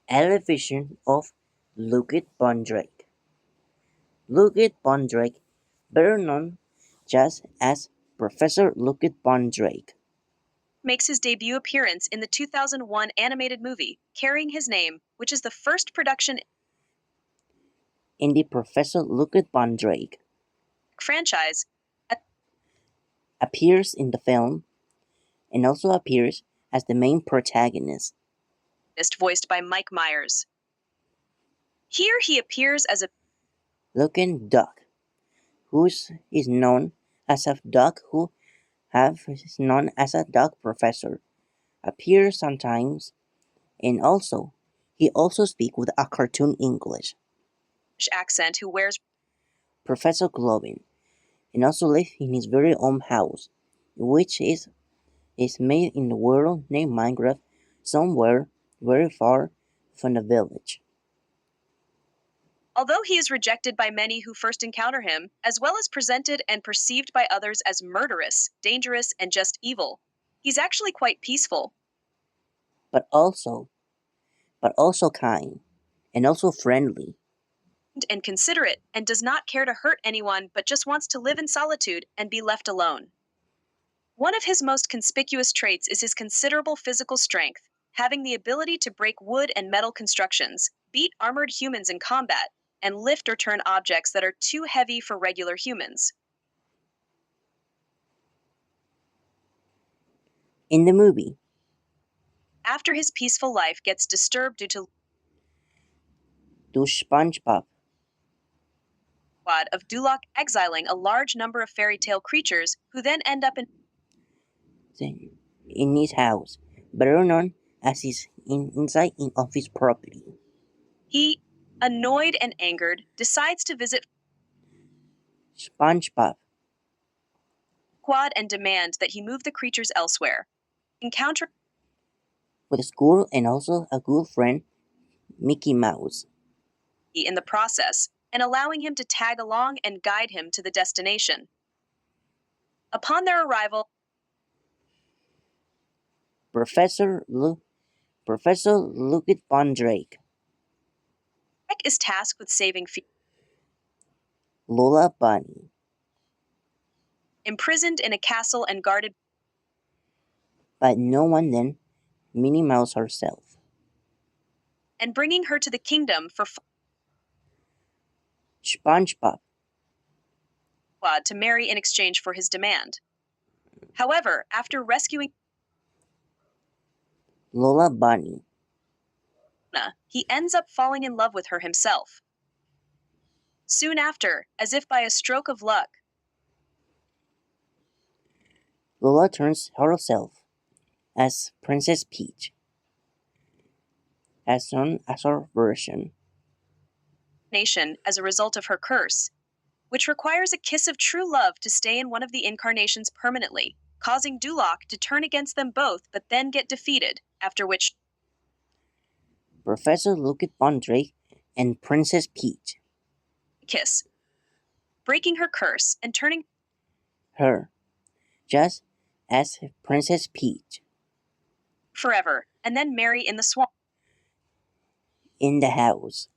Elevation of Ludwig von Drake. Ludwig von Drake, better known just as Professor Ludwig von Drake, makes his debut appearance in the 2001 animated movie carrying his name, which is the first production in the Professor Ludwig von Drake, franchise appears in the film and also appears as the main protagonist. voiced by Mike Myers. Here he appears as a Looking Duck, who is known as a duck who is known as a duck professor, appears sometimes, and also he also speaks with a cartoon English. accent who wears Professor Glovin, and also lives in his very own house, which is made in the world named Minecraft, somewhere very far from the village. although he is rejected by many who first encounter him, as well as presented and perceived by others as murderous, dangerous, and just evil. He's actually quite peaceful. But also kind, and also friendly. And considerate, and does not care to hurt anyone but just wants to live in solitude and be left alone. One of his most conspicuous traits is his considerable physical strength, having the ability to break wood and metal constructions, beat armored humans in combat, and lift or turn objects that are too heavy for regular humans. In the movie, After his peaceful life gets disturbed due to SpongeBob of Duloc exiling a large number of fairy tale creatures who then end up in his house, better known as his inside of his property. He, annoyed and angered, decides to visit SpongeBob Quad and demand that he move the creatures elsewhere. Encounter with a school and also a good friend, Mickey Mouse. in the process, and allowing him to tag along and guide him to the destination. Upon their arrival, Professor Ludwig von Drake, Shrek is tasked with saving Lola Bunny, imprisoned in a castle and guarded but no one then Minnie Mouse herself. and bringing her to the kingdom for SpongeBob Quad to marry in exchange for his demand. However, after rescuing Lola Bunny, Anna, he ends up falling in love with her himself. Soon after, as if by a stroke of luck, Lola turns herself as Princess Peach, as soon as her version. nation as a result of her curse, which requires a kiss of true love to stay in one of the incarnations permanently, causing Duloc to turn against them both but then get defeated, after which Professor Ludwig von Drake and Princess Peach, kiss, breaking her curse and turning her, just as Princess Peach, forever, and then marry in the swamp. in the house.